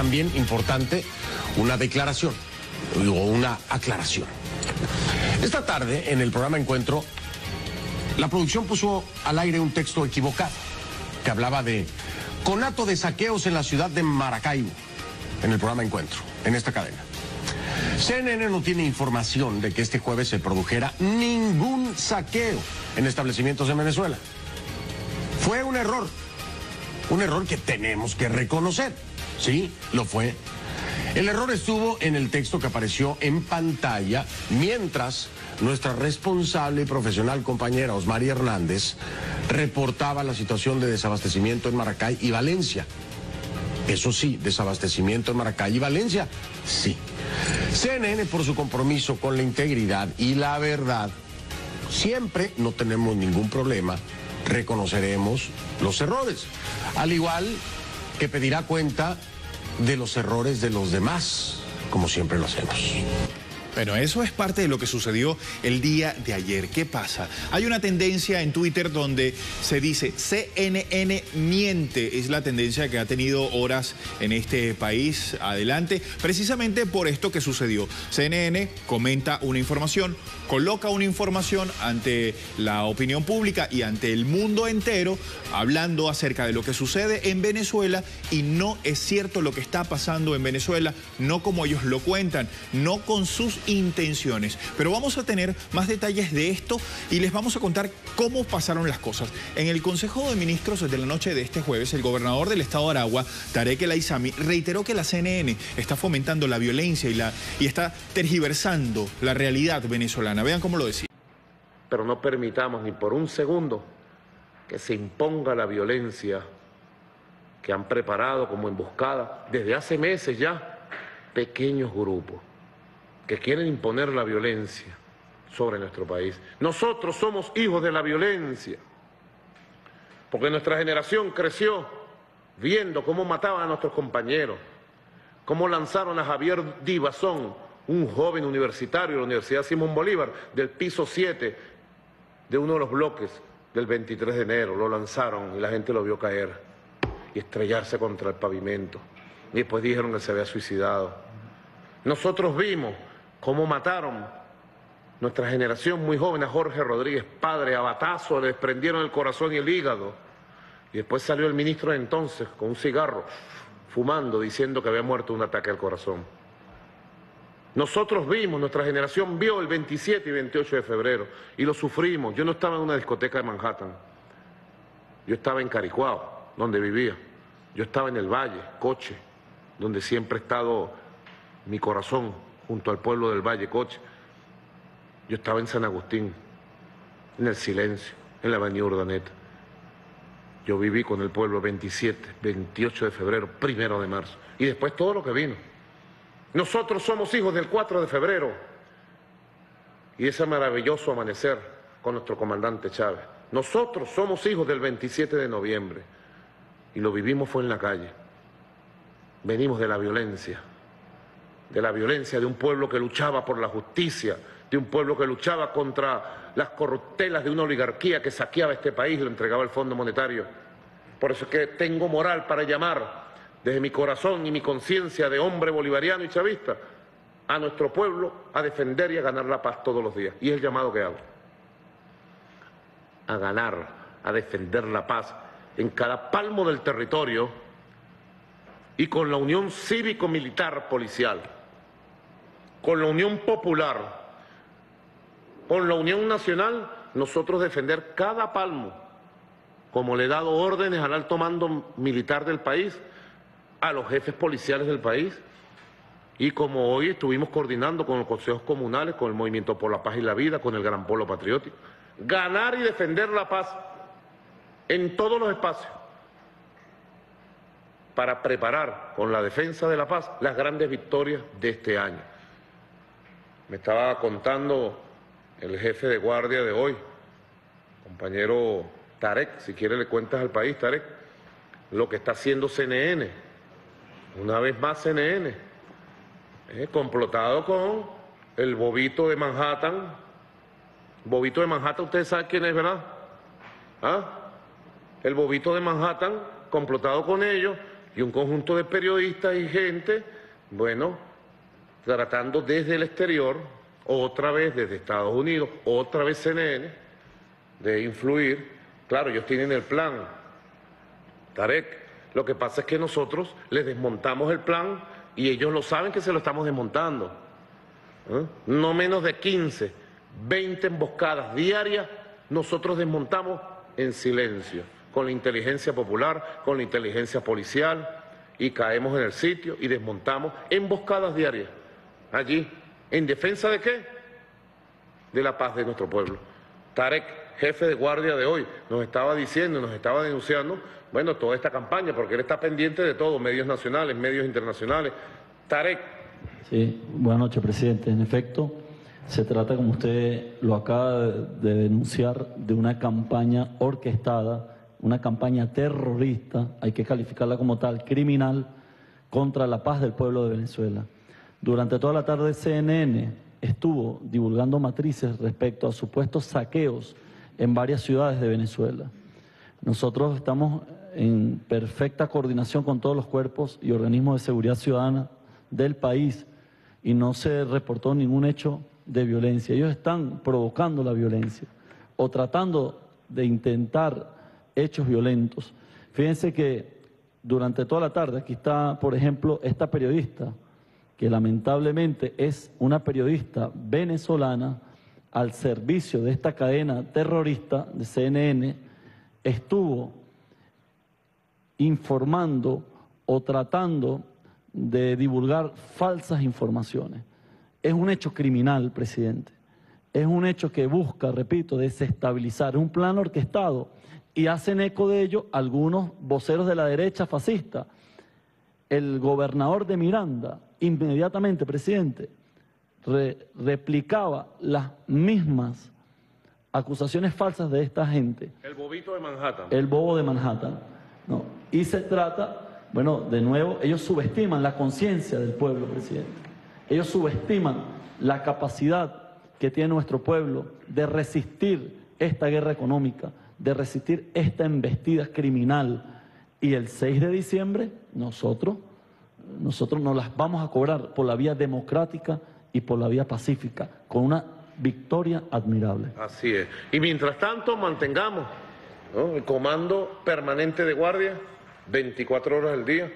también importante una declaración o una aclaración. Esta tarde, en el programa Encuentro, la producción puso al aire un texto equivocado que hablaba de conato de saqueos en la ciudad de Maracaibo, en el programa Encuentro, en esta cadena. CNN no tiene información de que este jueves se produjera ningún saqueo en establecimientos en Venezuela. Fue un error que tenemos que reconocer. Sí, lo fue. El error estuvo en el texto que apareció en pantalla mientras nuestra responsable y profesional compañera Osmari Hernández reportaba la situación de desabastecimiento en Maracay y Valencia. Eso sí, desabastecimiento en Maracay y Valencia, sí. CNN, por su compromiso con la integridad y la verdad, siempre, no tenemos ningún problema, reconoceremos los errores, al igual que pedirá cuenta de los errores de los demás, como siempre lo hacemos. Bueno, eso es parte de lo que sucedió el día de ayer. ¿Qué pasa? Hay una tendencia en Twitter donde se dice CNN miente. Es la tendencia que ha tenido horas en este país adelante, precisamente por esto que sucedió. CNN comenta una información, coloca una información ante la opinión pública y ante el mundo entero, hablando acerca de lo que sucede en Venezuela, y no es cierto lo que está pasando en Venezuela, no como ellos lo cuentan, no con sus intenciones. Pero vamos a tener más detalles de esto y les vamos a contar cómo pasaron las cosas. En el Consejo de Ministros de la noche de este jueves, el gobernador del estado de Aragua, Tarek El Aissami, reiteró que la CNN está fomentando la violencia y está tergiversando la realidad venezolana. Vean cómo lo decía. Pero no permitamos ni por un segundo que se imponga la violencia que han preparado como emboscada desde hace meses ya pequeños grupos que quieren imponer la violencia sobre nuestro país. Nosotros somos hijos de la violencia, porque nuestra generación creció viendo cómo mataban a nuestros compañeros, cómo lanzaron a Javier Divazón, un joven universitario de la Universidad Simón Bolívar, del piso 7 de uno de los bloques del 23 de enero. Lo lanzaron y la gente lo vio caer y estrellarse contra el pavimento. Y después dijeron que se había suicidado. Nosotros vimos cómo mataron nuestra generación muy joven a Jorge Rodríguez, padre, a batazo, le desprendieron el corazón y el hígado. Y después salió el ministro de entonces con un cigarro, fumando, diciendo que había muerto de un ataque al corazón. Nosotros vimos, nuestra generación vio el 27 y 28 de febrero y lo sufrimos. Yo no estaba en una discoteca de Manhattan, yo estaba en Caricuao, donde vivía. Yo estaba en el Valle, Coche, donde siempre ha estado mi corazón, junto al pueblo del Valle, Coche. Yo estaba en San Agustín, en el silencio, en la avenida Urdaneta. Yo viví con el pueblo 27, 28 de febrero, 1 de marzo, y después todo lo que vino. Nosotros somos hijos del 4 de febrero y ese maravilloso amanecer con nuestro comandante Chávez. Nosotros somos hijos del 27 de noviembre y lo vivimos fue en la calle. Venimos de la violencia de un pueblo que luchaba por la justicia, de un pueblo que luchaba contra las corruptelas de una oligarquía que saqueaba este país y lo entregaba al Fondo Monetario. Por eso es que tengo moral para llamar desde mi corazón y mi conciencia de hombre bolivariano y chavista a nuestro pueblo a defender y a ganar la paz todos los días. Y es el llamado que hago. A ganar, a defender la paz en cada palmo del territorio y con la unión cívico-militar policial, con la unión popular, con la unión nacional, nosotros defender cada palmo, como le he dado órdenes al alto mando militar del país, a los jefes policiales del país, y como hoy estuvimos coordinando con los consejos comunales, con el Movimiento por la Paz y la Vida, con el Gran Polo Patriótico, ganar y defender la paz en todos los espacios, para preparar con la defensa de la paz las grandes victorias de este año. Me estaba contando el jefe de guardia de hoy, compañero Tarek, si quiere le cuentas al país, Tarek, lo que está haciendo CNN, una vez más CNN, complotado con el bobito de Manhattan. Bobito de Manhattan, ustedes saben quién es, ¿verdad? ¿Ah? El bobito de Manhattan, complotado con ellos, y un conjunto de periodistas y gente, bueno, tratando desde el exterior, otra vez desde Estados Unidos, otra vez CNN, de influir. Claro, ellos tienen el plan, Tarek. Lo que pasa es que nosotros les desmontamos el plan y ellos lo saben que se lo estamos desmontando. No menos de 15, 20 emboscadas diarias nosotros desmontamos en silencio, con la inteligencia popular, con la inteligencia policial, y caemos en el sitio y desmontamos emboscadas diarias allí. ¿En defensa de qué? De la paz de nuestro pueblo. Tarek, jefe de guardia de hoy, nos estaba diciendo, nos estaba denunciando, bueno, toda esta campaña, porque él está pendiente de todo, medios nacionales, medios internacionales. Tarek. Sí, buenas noches, presidente. En efecto, se trata, como usted lo acaba de denunciar, de una campaña orquestada, una campaña terrorista, hay que calificarla como tal, criminal, contra la paz del pueblo de Venezuela. Durante toda la tarde CNN estuvo divulgando matrices respecto a supuestos saqueos en varias ciudades de Venezuela. Nosotros estamos en perfecta coordinación con todos los cuerpos y organismos de seguridad ciudadana del país y no se reportó ningún hecho de violencia. Ellos están provocando la violencia o tratando de intentar hechos violentos. Fíjense que durante toda la tarde, aquí está, por ejemplo, esta periodista, que lamentablemente es una periodista venezolana al servicio de esta cadena terrorista de CNN, estuvo informando o tratando de divulgar falsas informaciones. Es un hecho criminal, presidente. Es un hecho que busca, repito, desestabilizar. Es un plan orquestado y hacen eco de ello algunos voceros de la derecha fascista. El gobernador de Miranda, inmediatamente, presidente, replicaba las mismas acusaciones falsas de esta gente. El bobito de Manhattan. El bobo de Manhattan. No. Y se trata, bueno, de nuevo, ellos subestiman la conciencia del pueblo, presidente. Ellos subestiman la capacidad que tiene nuestro pueblo de resistir esta guerra económica, de resistir esta embestida criminal. Y el 6 de diciembre nosotros nos las vamos a cobrar por la vía democrática y por la vía pacífica, con una victoria admirable. Así es. Y mientras tanto mantengamos, ¿no?, el comando permanente de guardia, 24 horas al día.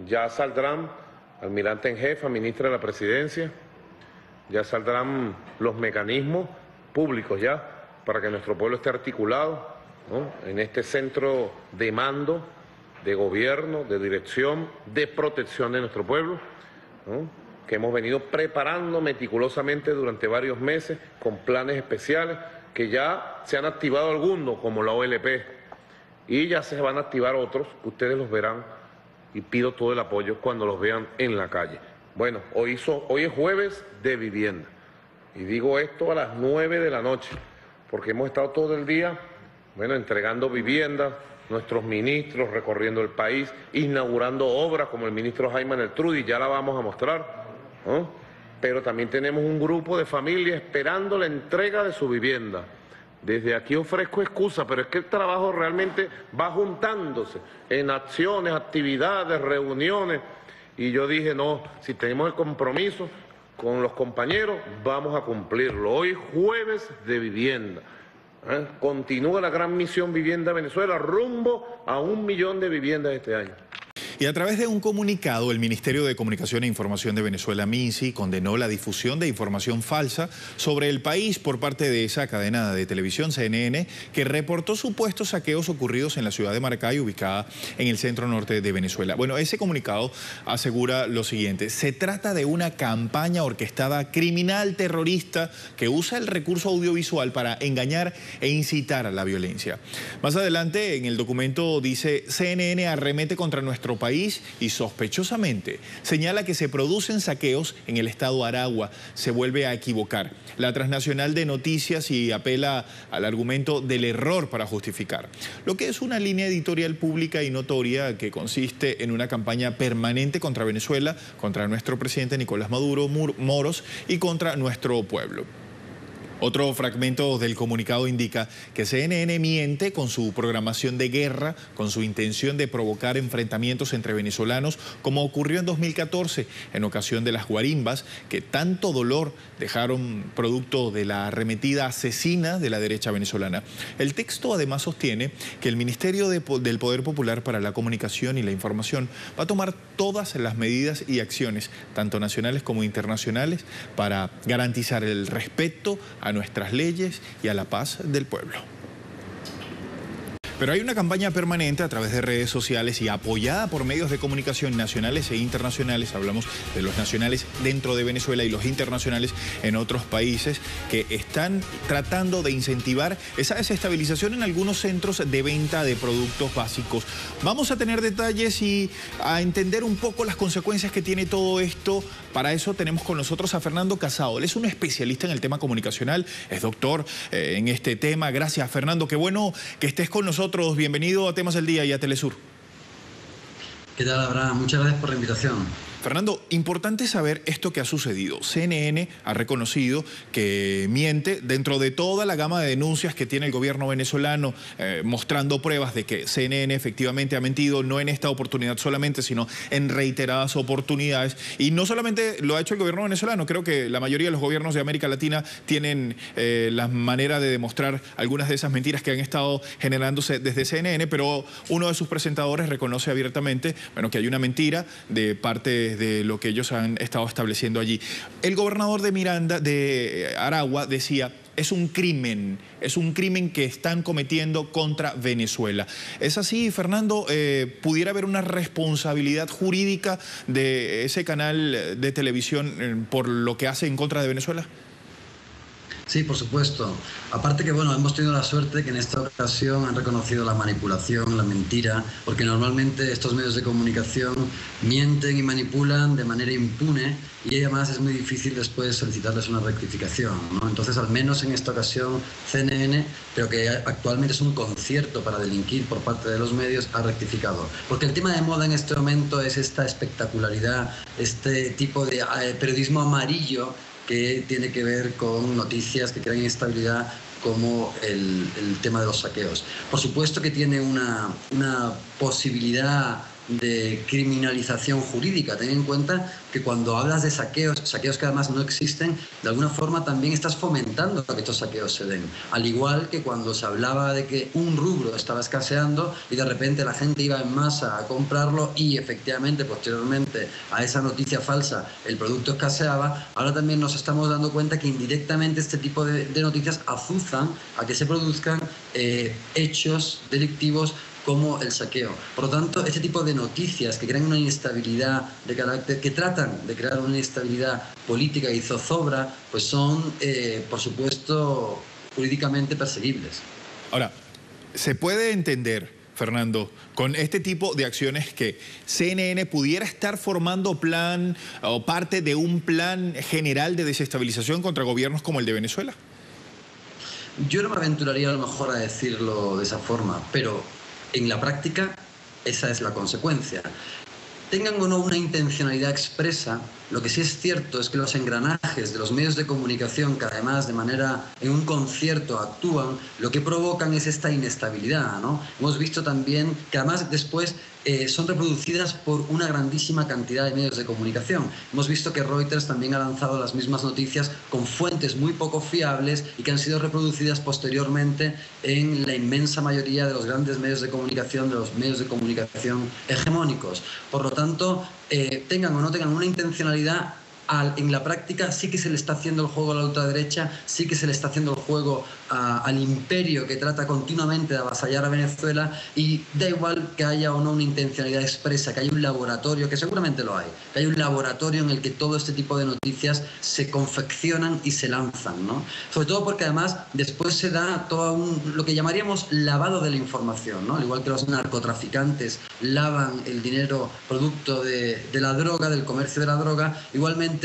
Ya saldrán almirante en jefe, ministra de la Presidencia, ya saldrán los mecanismos públicos ya para que nuestro pueblo esté articulado, ¿no?, en este centro de mando, de gobierno, de dirección, de protección de nuestro pueblo, ¿no?, que hemos venido preparando meticulosamente durante varios meses con planes especiales que ya se han activado algunos, como la OLP, y ya se van a activar otros, ustedes los verán, y pido todo el apoyo cuando los vean en la calle. Bueno, hoy es jueves de vivienda, y digo esto a las 9 de la noche, porque hemos estado todo el día, bueno, entregando viviendas, nuestros ministros recorriendo el país, inaugurando obras como el ministro Jaime Neltrudi, ya la vamos a mostrar, ¿no? Pero también tenemos un grupo de familias esperando la entrega de su vivienda. Desde aquí ofrezco excusa, pero es que el trabajo realmente va juntándose en acciones, actividades, reuniones, y yo dije, no, si tenemos el compromiso con los compañeros, vamos a cumplirlo. Hoy jueves de vivienda. Continúa la gran misión Vivienda Venezuela rumbo a 1 millón de viviendas este año. Y a través de un comunicado, el Ministerio de Comunicación e Información de Venezuela, MINSI, condenó la difusión de información falsa sobre el país por parte de esa cadena de televisión CNN que reportó supuestos saqueos ocurridos en la ciudad de Maracay, ubicada en el centro norte de Venezuela. Bueno, ese comunicado asegura lo siguiente: se trata de una campaña orquestada criminal terrorista que usa el recurso audiovisual para engañar e incitar a la violencia. Más adelante en el documento dice: CNN arremete contra nuestro país y sospechosamente señala que se producen saqueos en el estado Aragua. Se vuelve a equivocar la transnacional de noticias y apela al argumento del error para justificar. Lo que es una línea editorial pública y notoria que consiste en una campaña permanente contra Venezuela, contra nuestro presidente Nicolás Maduro Moros y contra nuestro pueblo. Otro fragmento del comunicado indica que CNN miente con su programación de guerra, con su intención de provocar enfrentamientos entre venezolanos, como ocurrió en 2014, en ocasión de las guarimbas, que tanto dolor dejaron producto de la arremetida asesina de la derecha venezolana. El texto además sostiene que el Ministerio del Poder Popular para la Comunicación y la Información va a tomar todas las medidas y acciones, tanto nacionales como internacionales, para garantizar el respeto a nuestras leyes y a la paz del pueblo. Pero hay una campaña permanente a través de redes sociales y apoyada por medios de comunicación nacionales e internacionales, hablamos de los nacionales dentro de Venezuela y los internacionales en otros países, que están tratando de incentivar esa desestabilización en algunos centros de venta de productos básicos. Vamos a tener detalles y a entender un poco las consecuencias que tiene todo esto. Para eso tenemos con nosotros a Fernando Casado. Él es un especialista en el tema comunicacional, es doctor en este tema. Gracias, Fernando. Qué bueno que estés con nosotros. Bienvenido a Temas del Día y a Telesur. ¿Qué tal, Abraham? Muchas gracias por la invitación. Fernando, importante saber esto que ha sucedido. CNN ha reconocido que miente dentro de toda la gama de denuncias que tiene el gobierno venezolano, mostrando pruebas de que CNN efectivamente ha mentido, no en esta oportunidad solamente, sino en reiteradas oportunidades. Y no solamente lo ha hecho el gobierno venezolano, creo que la mayoría de los gobiernos de América Latina tienen la manera de demostrar algunas de esas mentiras que han estado generándose desde CNN, pero uno de sus presentadores reconoce abiertamente, bueno, que hay una mentira de parte de lo que ellos han estado estableciendo allí. El gobernador de Miranda, de Aragua, decía: es un crimen que están cometiendo contra Venezuela. ¿Es así, Fernando? ¿Pudiera haber una responsabilidad jurídica de ese canal de televisión por lo que hace en contra de Venezuela? Sí, por supuesto. Aparte que, bueno, hemos tenido la suerte que en esta ocasión han reconocido la manipulación, la mentira, porque normalmente estos medios de comunicación mienten y manipulan de manera impune y además es muy difícil después solicitarles una rectificación, ¿no? Entonces, al menos en esta ocasión, CNN, pero que actualmente es un concierto para delinquir por parte de los medios, ha rectificado. Porque el tema de moda en este momento es esta espectacularidad, este tipo de periodismo amarillo que tiene que ver con noticias que crean inestabilidad, como el tema de los saqueos. Por supuesto que tiene una posibilidad de criminalización jurídica. Ten en cuenta que cuando hablas de saqueos que además no existen, de alguna forma también estás fomentando que estos saqueos se den. Al igual que cuando se hablaba de que un rubro estaba escaseando y de repente la gente iba en masa a comprarlo y efectivamente posteriormente a esa noticia falsa el producto escaseaba, ahora también nos estamos dando cuenta que indirectamente este tipo de noticias azuzan a que se produzcan hechos delictivos como el saqueo. Por lo tanto, este tipo de noticias que crean una inestabilidad de carácter, que tratan de crear una inestabilidad política y zozobra, pues son, por supuesto, jurídicamente perseguibles. Ahora, ¿se puede entender, Fernando, con este tipo de acciones que CNN pudiera estar formando plan o parte de un plan general de desestabilización contra gobiernos como el de Venezuela? Yo no me aventuraría a lo mejor a decirlo de esa forma, pero en la práctica esa es la consecuencia. Tengan o no una intencionalidad expresa, lo que sí es cierto es que los engranajes de los medios de comunicación, que además de manera en un concierto actúan, lo que provocan es esta inestabilidad, ¿no? Hemos visto también que además después son reproducidas por una grandísima cantidad de medios de comunicación. Hemos visto que Reuters también ha lanzado las mismas noticias con fuentes muy poco fiables y que han sido reproducidas posteriormente en la inmensa mayoría de los grandes medios de comunicación, de los medios de comunicación hegemónicos. Por lo tanto, tengan o no tengan una intencionalidad, en la práctica sí que se le está haciendo el juego a la ultraderecha, sí que se le está haciendo el juego al imperio que trata continuamente de avasallar a Venezuela, y da igual que haya o no una intencionalidad expresa, que haya un laboratorio, que seguramente lo hay, que haya un laboratorio en el que todo este tipo de noticias se confeccionan y se lanzan, ¿no? Sobre todo porque además después se da todo lo que llamaríamos lavado de la información, ¿no? Al igual que los narcotraficantes lavan el dinero producto de la droga, del comercio de la droga, igualmente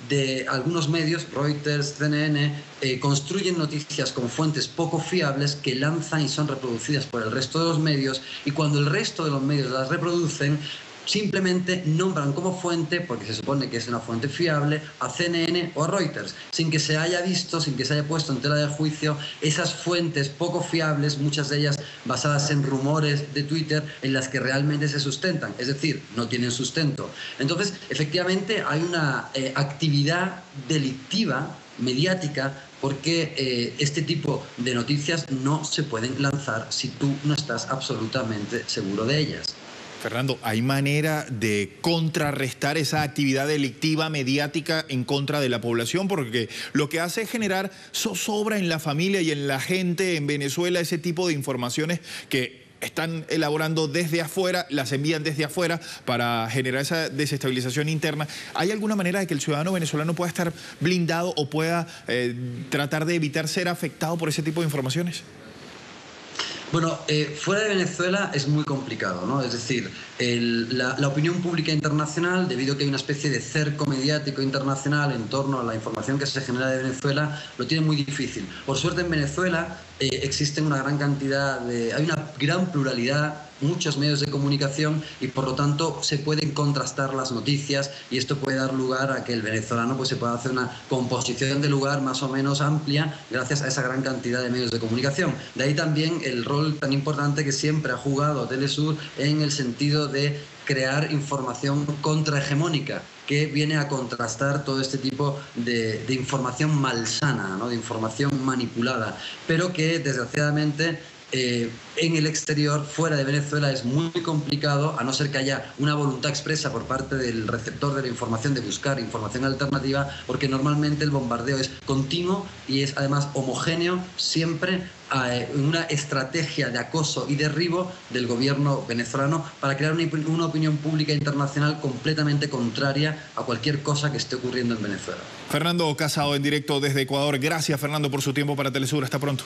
de algunos medios, Reuters, CNN, construyen noticias con fuentes poco fiables que lanzan y son reproducidas por el resto de los medios, y cuando el resto de los medios las reproducen, simplemente nombran como fuente, porque se supone que es una fuente fiable, a CNN o a Reuters, sin que se haya visto, sin que se haya puesto en tela de juicio esas fuentes poco fiables, muchas de ellas basadas en rumores de Twitter, en las que realmente se sustentan, es decir, no tienen sustento. Entonces, efectivamente, hay una actividad delictiva, mediática, porque este tipo de noticias no se pueden lanzar si tú no estás absolutamente seguro de ellas. Fernando, ¿hay manera de contrarrestar esa actividad delictiva mediática en contra de la población? Porque lo que hace es generar zozobra en la familia y en la gente en Venezuela, ese tipo de informaciones que están elaborando desde afuera, las envían desde afuera para generar esa desestabilización interna. ¿Hay alguna manera de que el ciudadano venezolano pueda estar blindado o pueda tratar de evitar ser afectado por ese tipo de informaciones? Bueno, fuera de Venezuela es muy complicado, ¿no? Es decir, la opinión pública internacional, debido a que hay una especie de cerco mediático internacional en torno a la información que se genera de Venezuela, lo tiene muy difícil. Por suerte en Venezuela existen una gran cantidad hay una gran pluralidad, muchos medios de comunicación, y por lo tanto se pueden contrastar las noticias, y esto puede dar lugar a que el venezolano pues se pueda hacer una composición de lugar más o menos amplia gracias a esa gran cantidad de medios de comunicación. De ahí también el rol tan importante que siempre ha jugado Telesur en el sentido de crear información contrahegemónica, que viene a contrastar todo este tipo de información malsana, ¿no? De información manipulada, pero que desgraciadamente en el exterior, fuera de Venezuela, es muy complicado, a no ser que haya una voluntad expresa por parte del receptor de la información de buscar información alternativa, porque normalmente el bombardeo es continuo y es además homogéneo, siempre en una estrategia de acoso y derribo del gobierno venezolano para crear una opinión pública internacional completamente contraria a cualquier cosa que esté ocurriendo en Venezuela. Fernando Casado, en directo desde Ecuador. Gracias, Fernando, por su tiempo para Telesur. Hasta pronto.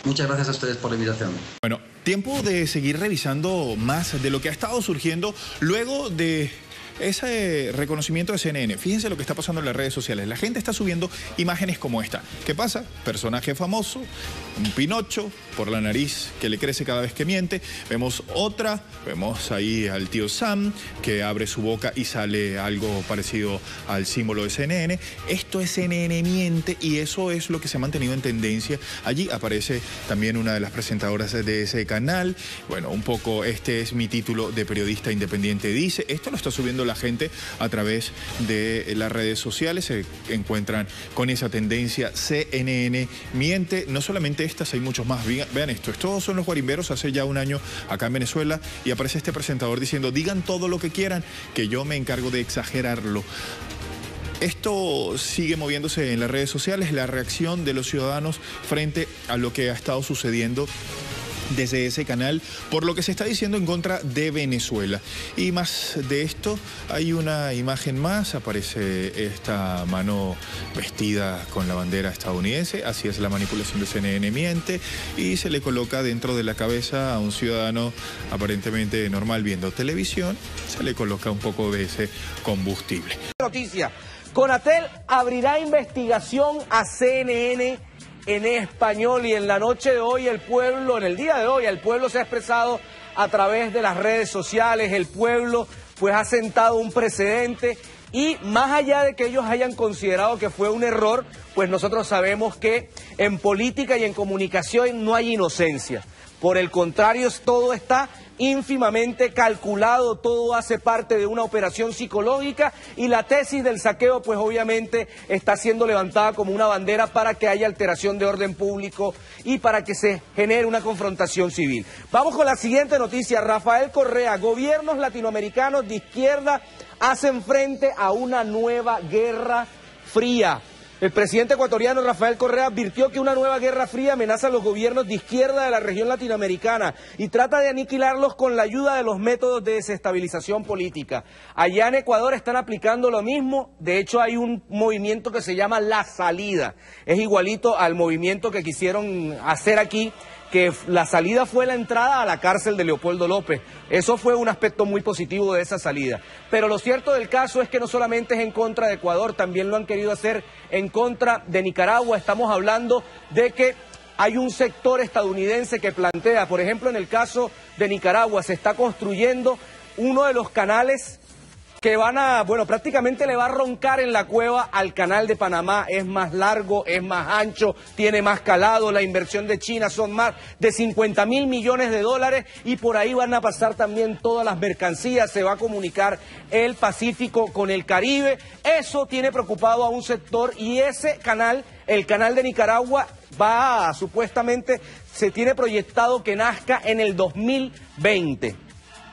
Muchas gracias a ustedes por la invitación. Bueno, tiempo de seguir revisando más de lo que ha estado surgiendo luego de ese reconocimiento de CNN. Fíjense lo que está pasando en las redes sociales. La gente está subiendo imágenes como esta. ¿Qué pasa? Personaje famoso, un Pinocho por la nariz que le crece cada vez que miente. Vemos otra, vemos ahí al tío Sam que abre su boca y sale algo parecido al símbolo de CNN. Esto es CNN miente, y eso es lo que se ha mantenido en tendencia. Allí aparece también una de las presentadoras de ese canal. Bueno, un poco este es mi título de periodista independiente, dice. Esto lo está subiendo la gente a través de las redes sociales. Se encuentran con esa tendencia, CNN miente. No solamente estas, hay muchos más. Vean esto, estos son los guarimberos hace ya un año acá en Venezuela, y aparece este presentador diciendo: digan todo lo que quieran, que yo me encargo de exagerarlo. Esto sigue moviéndose en las redes sociales, la reacción de los ciudadanos frente a lo que ha estado sucediendo desde ese canal, por lo que se está diciendo en contra de Venezuela. Y más de esto, hay una imagen más, aparece esta mano vestida con la bandera estadounidense, así es la manipulación de CNN miente, y se le coloca dentro de la cabeza a un ciudadano aparentemente normal viendo televisión, se le coloca un poco de ese combustible. Noticia: Conatel abrirá investigación a CNN en español, y en la noche de hoy el pueblo, en el día de hoy, el pueblo se ha expresado a través de las redes sociales. El pueblo pues ha sentado un precedente, y más allá de que ellos hayan considerado que fue un error, pues nosotros sabemos que en política y en comunicación no hay inocencia. Por el contrario, todo está ínfimamente calculado, todo hace parte de una operación psicológica, y la tesis del saqueo pues obviamente está siendo levantada como una bandera para que haya alteración de orden público y para que se genere una confrontación civil. Vamos con la siguiente noticia. Rafael Correa: gobiernos latinoamericanos de izquierda hacen frente a una nueva guerra fría. El presidente ecuatoriano Rafael Correa advirtió que una nueva guerra fría amenaza a los gobiernos de izquierda de la región latinoamericana y trata de aniquilarlos con la ayuda de los métodos de desestabilización política. Allá en Ecuador están aplicando lo mismo. De hecho, hay un movimiento que se llama La Salida. Es igualito al movimiento que quisieron hacer aquí, que la salida fue la entrada a la cárcel de Leopoldo López. Eso fue un aspecto muy positivo de esa salida. Pero lo cierto del caso es que no solamente es en contra de Ecuador, también lo han querido hacer en contra de Nicaragua. Estamos hablando de que hay un sector estadounidense que plantea, por ejemplo, en el caso de Nicaragua, se está construyendo uno de los canales que prácticamente le va a roncar en la cueva al canal de Panamá. Es más largo, es más ancho, tiene más calado, la inversión de China son más de 50.000 millones de dólares y por ahí van a pasar también todas las mercancías, se va a comunicar el Pacífico con el Caribe. Eso tiene preocupado a un sector y ese canal, el canal de Nicaragua, supuestamente se tiene proyectado que nazca en el 2020.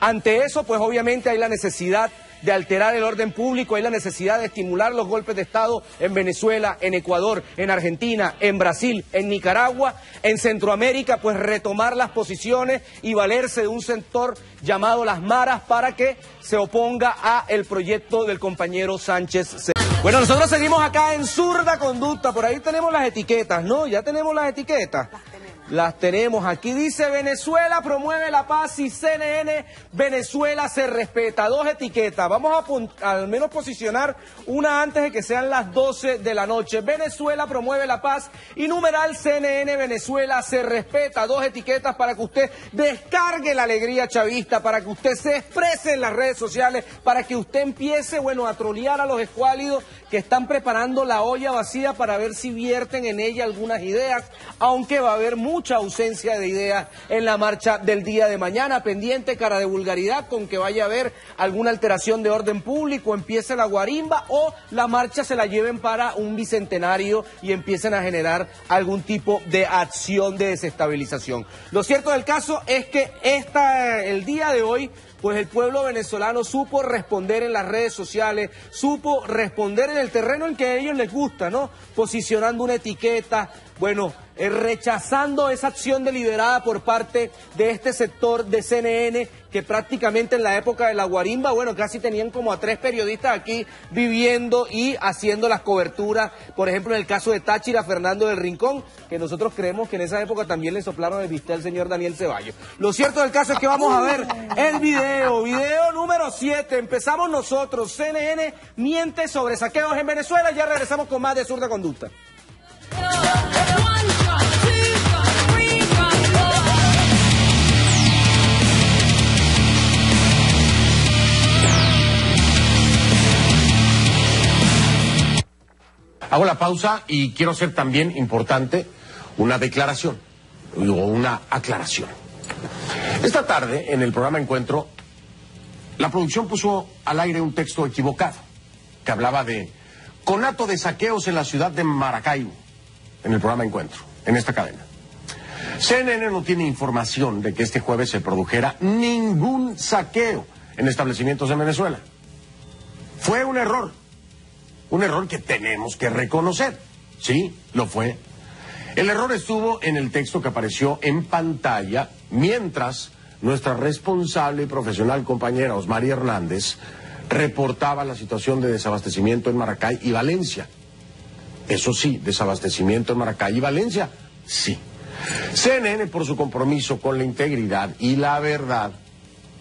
Ante eso, pues obviamente hay la necesidad de alterar el orden público, hay la necesidad de estimular los golpes de Estado en Venezuela, en Ecuador, en Argentina, en Brasil, en Nicaragua, en Centroamérica, pues retomar las posiciones y valerse de un sector llamado las maras para que se oponga a el proyecto del compañero Sánchez. Bueno, nosotros seguimos acá en Zurda Conducta, por ahí tenemos las etiquetas, ¿no? Ya tenemos las etiquetas. Las tenemos. Aquí dice Venezuela promueve la paz y CNN Venezuela se respeta. Dos etiquetas. Vamos a al menos posicionar una antes de que sean las 12 de la noche. Venezuela promueve la paz y numeral CNN Venezuela se respeta. Dos etiquetas para que usted descargue la alegría chavista, para que usted se exprese en las redes sociales, para que usted empiece, a trolear a los escuálidos que están preparando la olla vacía para ver si vierten en ella algunas ideas, aunque va a haber mucha ausencia de ideas en la marcha del día de mañana. Pendiente, cara de vulgaridad, con que vaya a haber alguna alteración de orden público, empiece la guarimba o la marcha se la lleven para un bicentenario y empiecen a generar algún tipo de acción de desestabilización. Lo cierto del caso es que el día de hoy, pues el pueblo venezolano supo responder en las redes sociales, supo responder en el terreno en que a ellos les gusta, ¿no? Posicionando una etiqueta, rechazando esa acción deliberada por parte de este sector de CNN, que prácticamente en la época de la guarimba, casi tenían como a 3 periodistas aquí viviendo y haciendo las coberturas. Por ejemplo, en el caso de Táchira, Fernando del Rincón, que nosotros creemos que en esa época también le soplaron el bistec al señor Daniel Ceballos. Lo cierto del caso es que vamos a ver el video número 7. Empezamos nosotros. CNN miente sobre saqueos en Venezuela. Ya regresamos con más de Zurda Conducta. Hago la pausa y quiero hacer también importante una declaración o una aclaración. Esta tarde, en el programa Encuentro, la producción puso al aire un texto equivocado que hablaba de conato de saqueos en la ciudad de Maracaibo, en el programa Encuentro, en esta cadena. CNN no tiene información de que este jueves se produjera ningún saqueo en establecimientos en Venezuela. Fue un error que tenemos que reconocer. Sí, lo fue. El error estuvo en el texto que apareció en pantalla mientras nuestra responsable y profesional compañera Osmari Hernández reportaba la situación de desabastecimiento en Maracay y Valencia. Eso sí, desabastecimiento en Maracay y Valencia, sí. CNN, por su compromiso con la integridad y la verdad,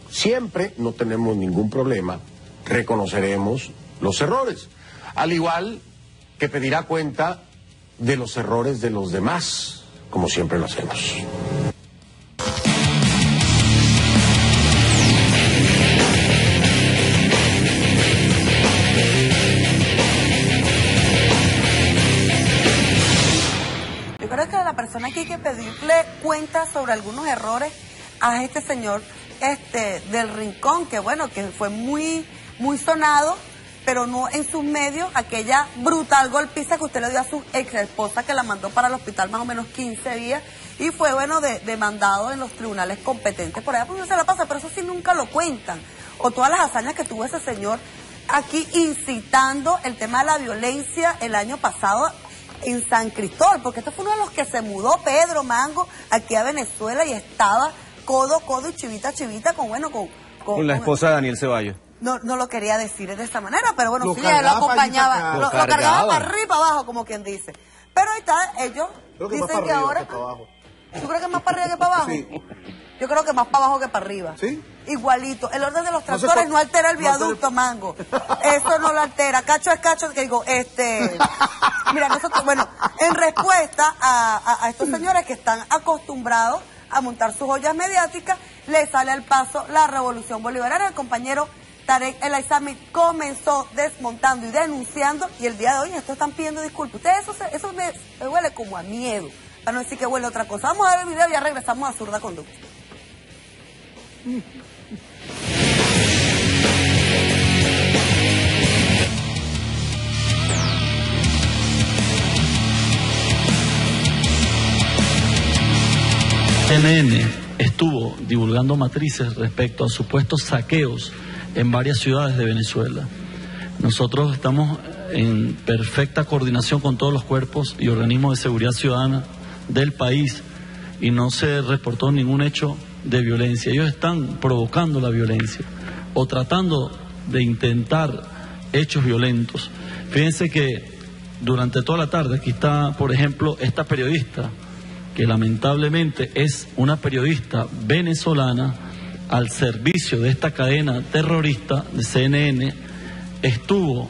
siempre, no tenemos ningún problema, reconoceremos los errores. Al igual que pedirá cuenta de los errores de los demás, como siempre lo hacemos. Yo creo que a la persona que hay que pedirle cuenta sobre algunos errores a este señor del Rincón, que fue muy sonado, pero no en sus medios, aquella brutal golpiza que usted le dio a su ex esposa, que la mandó para el hospital más o menos 15 días, y fue, demandado en los tribunales competentes. Por allá pues se la pasa, pero eso sí nunca lo cuentan. O todas las hazañas que tuvo ese señor aquí incitando el tema de la violencia el año pasado en San Cristóbal, porque este fue uno de los que se mudó, Pedro Mango, aquí a Venezuela, y estaba codo y chivita con la esposa de Daniel Ceballos. No lo quería decir de esa manera, pero sí, él lo acompañaba, lo cargaba para arriba y para abajo, como quien dice. Pero ahí está, ellos dicen que ahora... ¿Tú crees que es más para arriba que para abajo? Sí. Yo creo que más para abajo que para arriba. ¿Sí? Igualito. El orden de los tractores no altera el viaducto, Mango. Eso no lo altera. Cacho es cacho, que digo, Mira, nosotros, en respuesta a estos señores que están acostumbrados a montar sus ollas mediáticas, le sale al paso la revolución bolivariana. El compañero Tarek El Aizami comenzó desmontando y denunciando, y el día de hoy estos están pidiendo disculpas. Ustedes, eso me huele como a miedo, para no decir que huele a otra cosa. Vamos a ver el video y ya regresamos a Zurda Conducta. CNN estuvo divulgando matrices respecto a supuestos saqueos en varias ciudades de Venezuela. Nosotros estamos en perfecta coordinación con todos los cuerpos y organismos de seguridad ciudadana del país y no se reportó ningún hecho de violencia. Ellos están provocando la violencia o tratando de intentar hechos violentos. Fíjense que durante toda la tarde, aquí está, por ejemplo, esta periodista, que lamentablemente es una periodista venezolana al servicio de esta cadena terrorista de CNN, estuvo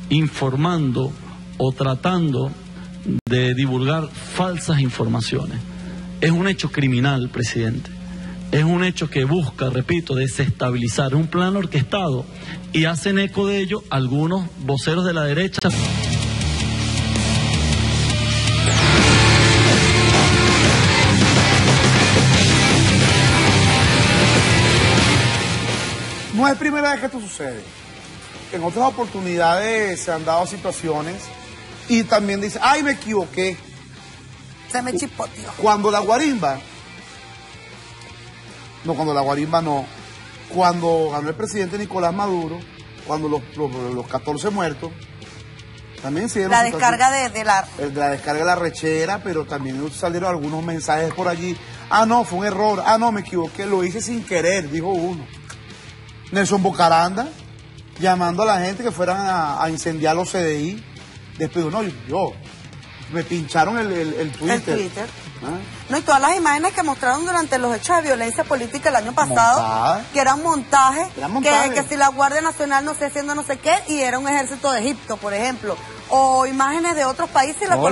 informando o tratando de divulgar falsas informaciones. Es un hecho criminal, presidente. Es un hecho que busca, repito, desestabilizar un plan orquestado, y hacen eco de ello algunos voceros de la derecha. No es primera vez que esto sucede. En otras oportunidades se han dado situaciones y también dice, ay, me equivoqué. Se me chipoteó. Cuando la guarimba cuando ganó el presidente Nicolás Maduro, cuando los 14 muertos, también se dieron la descarga de la descarga de la rechera, pero también salieron algunos mensajes por allí. Ah, no, fue un error. Ah, no, me equivoqué, lo hice sin querer, dijo uno. Nelson Bocaranda, llamando a la gente que fueran a incendiar los CDI. Después no, me pincharon el Twitter. El Twitter. ¿Ah? No, y todas las imágenes que mostraron durante los hechos de violencia política el año pasado, que eran montajes, que si la Guardia Nacional no sé haciendo no sé qué, y era un ejército de Egipto, por ejemplo. O imágenes de otros países. No,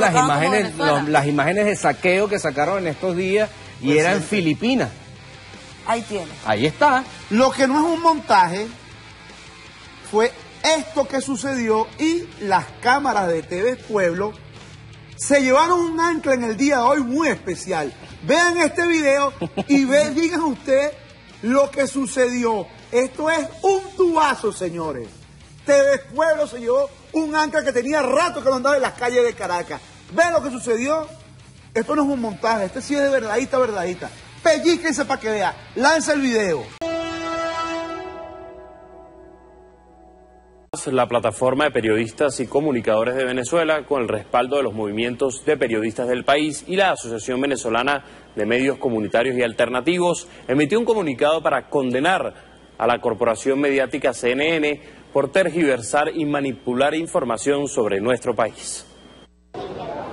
las imágenes de saqueo que sacaron en estos días y pues eran Filipinas. Ahí tiene. Ahí está. Lo que no es un montaje fue esto que sucedió, y las cámaras de TV Pueblo se llevaron un ancla en el día de hoy muy especial. Vean este video y digan usted lo que sucedió. Esto es un tubazo, señores. TV Pueblo se llevó un ancla que tenía rato que no andaba en las calles de Caracas. Vean lo que sucedió. Esto no es un montaje, este sí es de verdadita. Pellíquense para que vea. Lanza el video. La plataforma de periodistas y comunicadores de Venezuela, con el respaldo de los movimientos de periodistas del país y la Asociación Venezolana de Medios Comunitarios y Alternativos, emitió un comunicado para condenar a la corporación mediática CNN por tergiversar y manipular información sobre nuestro país.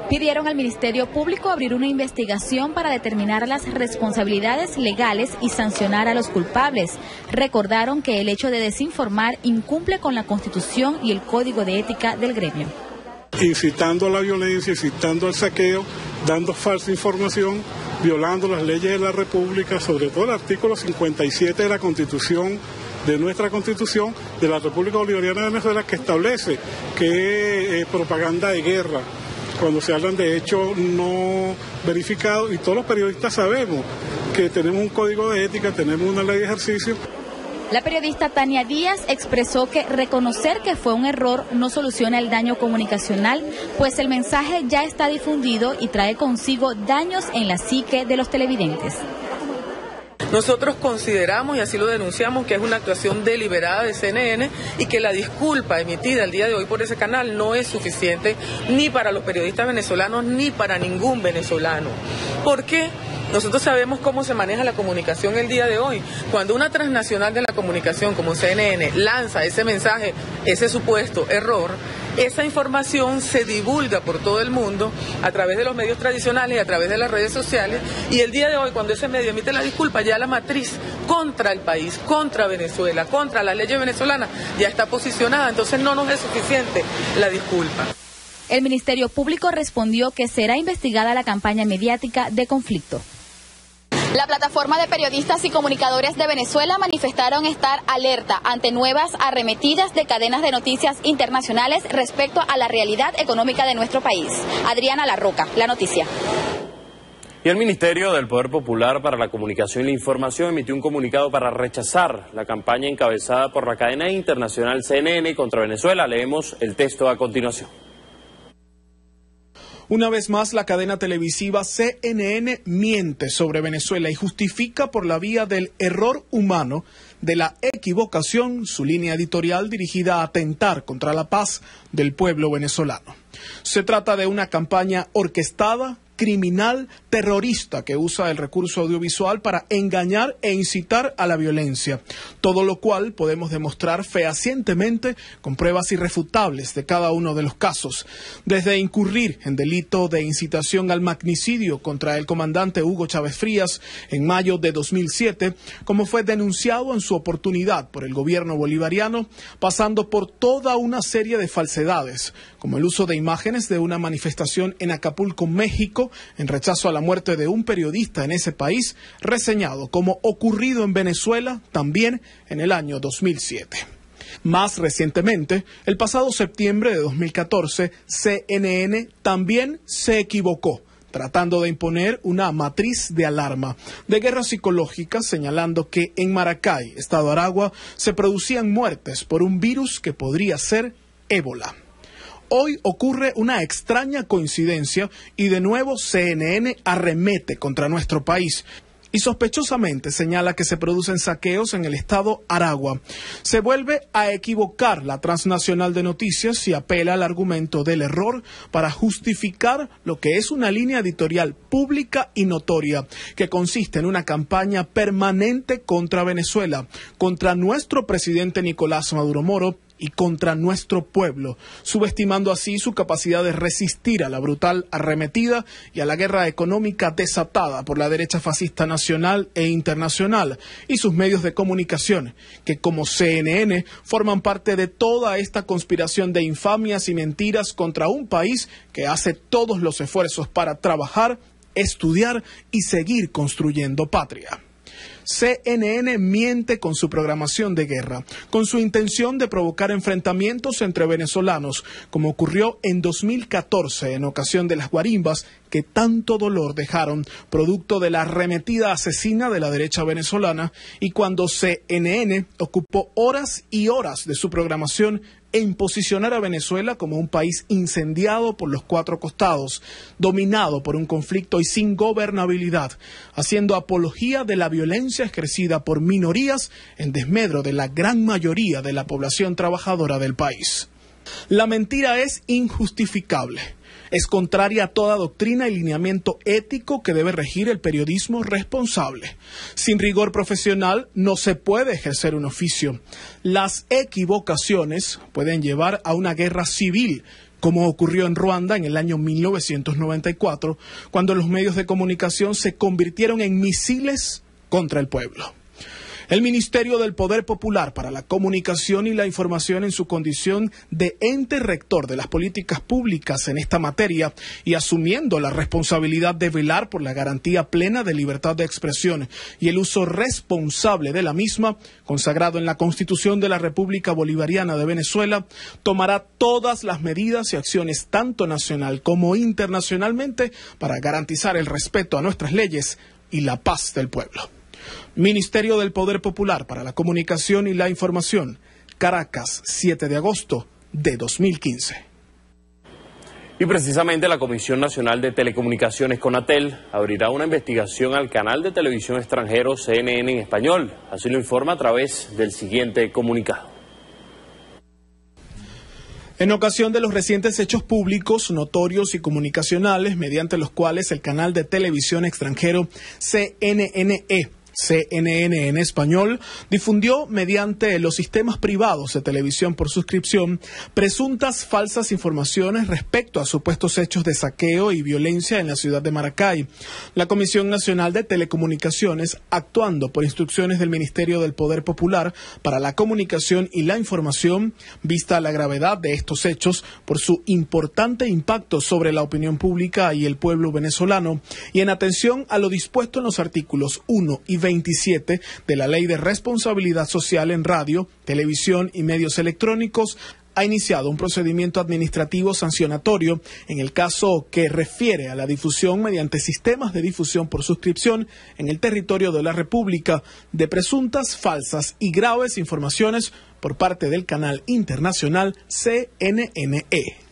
Pidieron al Ministerio Público abrir una investigación para determinar las responsabilidades legales y sancionar a los culpables. Recordaron que el hecho de desinformar incumple con la Constitución y el Código de Ética del gremio. Incitando a la violencia, incitando al saqueo, dando falsa información, violando las leyes de la República, sobre todo el artículo 57 de la Constitución, de nuestra Constitución, de la República Bolivariana de Venezuela, que establece que es propaganda de guerra cuando se hablan de hechos no verificados, y todos los periodistas sabemos que tenemos un código de ética, tenemos una ley de ejercicio. La periodista Tania Díaz expresó que reconocer que fue un error no soluciona el daño comunicacional, pues el mensaje ya está difundido y trae consigo daños en la psique de los televidentes. Nosotros consideramos, y así lo denunciamos, que es una actuación deliberada de CNN y que la disculpa emitida el día de hoy por ese canal no es suficiente ni para los periodistas venezolanos ni para ningún venezolano. ¿Por qué? Nosotros sabemos cómo se maneja la comunicación el día de hoy. Cuando una transnacional de la comunicación como CNN lanza ese mensaje, ese supuesto error, esa información se divulga por todo el mundo a través de los medios tradicionales y a través de las redes sociales, y el día de hoy, cuando ese medio emite la disculpa, ya la matriz contra el país, contra Venezuela, contra las leyes venezolanas ya está posicionada. Entonces no nos es suficiente la disculpa. El Ministerio Público respondió que será investigada la campaña mediática de conflicto. La plataforma de periodistas y comunicadores de Venezuela manifestaron estar alerta ante nuevas arremetidas de cadenas de noticias internacionales respecto a la realidad económica de nuestro país. Adriana Larroca, La Noticia. Y el Ministerio del Poder Popular para la Comunicación y la Información emitió un comunicado para rechazar la campaña encabezada por la cadena internacional CNN contra Venezuela. Leemos el texto a continuación. Una vez más, la cadena televisiva CNN miente sobre Venezuela y justifica por la vía del error humano, de la equivocación, su línea editorial dirigida a atentar contra la paz del pueblo venezolano. Se trata de una campaña orquestada, criminal, terrorista que usa el recurso audiovisual para engañar e incitar a la violencia, todo lo cual podemos demostrar fehacientemente con pruebas irrefutables de cada uno de los casos, desde incurrir en delito de incitación al magnicidio contra el comandante Hugo Chávez Frías en mayo de 2007, como fue denunciado en su oportunidad por el gobierno bolivariano, pasando por toda una serie de falsedades, como el uso de imágenes de una manifestación en Acapulco, México, en rechazo a la muerte de un periodista en ese país, reseñado como ocurrido en Venezuela también en el año 2007. Más recientemente, el pasado septiembre de 2014, CNN también se equivocó, tratando de imponer una matriz de alarma, de guerra psicológica, señalando que en Maracay, estado Aragua, se producían muertes por un virus que podría ser ébola. Hoy ocurre una extraña coincidencia y de nuevo CNN arremete contra nuestro país y sospechosamente señala que se producen saqueos en el estado Aragua. Se vuelve a equivocar la transnacional de noticias y apela al argumento del error para justificar lo que es una línea editorial pública y notoria que consiste en una campaña permanente contra Venezuela, contra nuestro presidente Nicolás Maduro Moro y contra nuestro pueblo, subestimando así su capacidad de resistir a la brutal arremetida y a la guerra económica desatada por la derecha fascista nacional e internacional y sus medios de comunicación, que como CNN forman parte de toda esta conspiración de infamias y mentiras contra un país que hace todos los esfuerzos para trabajar, estudiar y seguir construyendo patria. CNN miente con su programación de guerra, con su intención de provocar enfrentamientos entre venezolanos, como ocurrió en 2014 en ocasión de las guarimbas que tanto dolor dejaron, producto de la arremetida asesina de la derecha venezolana, y cuando CNN ocupó horas y horas de su programación en posicionar a Venezuela como un país incendiado por los cuatro costados, dominado por un conflicto y sin gobernabilidad, haciendo apología de la violencia ejercida por minorías en desmedro de la gran mayoría de la población trabajadora del país. La mentira es injustificable. Es contraria a toda doctrina y lineamiento ético que debe regir el periodismo responsable. Sin rigor profesional no se puede ejercer un oficio. Las equivocaciones pueden llevar a una guerra civil, como ocurrió en Ruanda en el año 1994, cuando los medios de comunicación se convirtieron en misiles contra el pueblo. El Ministerio del Poder Popular para la Comunicación y la Información, en su condición de ente rector de las políticas públicas en esta materia y asumiendo la responsabilidad de velar por la garantía plena de libertad de expresión y el uso responsable de la misma, consagrado en la Constitución de la República Bolivariana de Venezuela, tomará todas las medidas y acciones tanto nacional como internacionalmente para garantizar el respeto a nuestras leyes y la paz del pueblo. Ministerio del Poder Popular para la Comunicación y la Información, Caracas, 7 de agosto de 2015. Y precisamente la Comisión Nacional de Telecomunicaciones, CONATEL, abrirá una investigación al canal de televisión extranjero CNN en español. Así lo informa a través del siguiente comunicado. En ocasión de los recientes hechos públicos, notorios y comunicacionales, mediante los cuales el canal de televisión extranjero CNN CNN en español difundió mediante los sistemas privados de televisión por suscripción presuntas falsas informaciones respecto a supuestos hechos de saqueo y violencia en la ciudad de Maracay. La Comisión Nacional de Telecomunicaciones, actuando por instrucciones del Ministerio del Poder Popular para la Comunicación y la Información, vista la gravedad de estos hechos por su importante impacto sobre la opinión pública y el pueblo venezolano, y en atención a lo dispuesto en los artículos 1 y 27 de la Ley de Responsabilidad Social en Radio, Televisión y Medios Electrónicos, ha iniciado un procedimiento administrativo sancionatorio en el caso que refiere a la difusión mediante sistemas de difusión por suscripción en el territorio de la República de presuntas falsas y graves informaciones por parte del canal internacional CNN.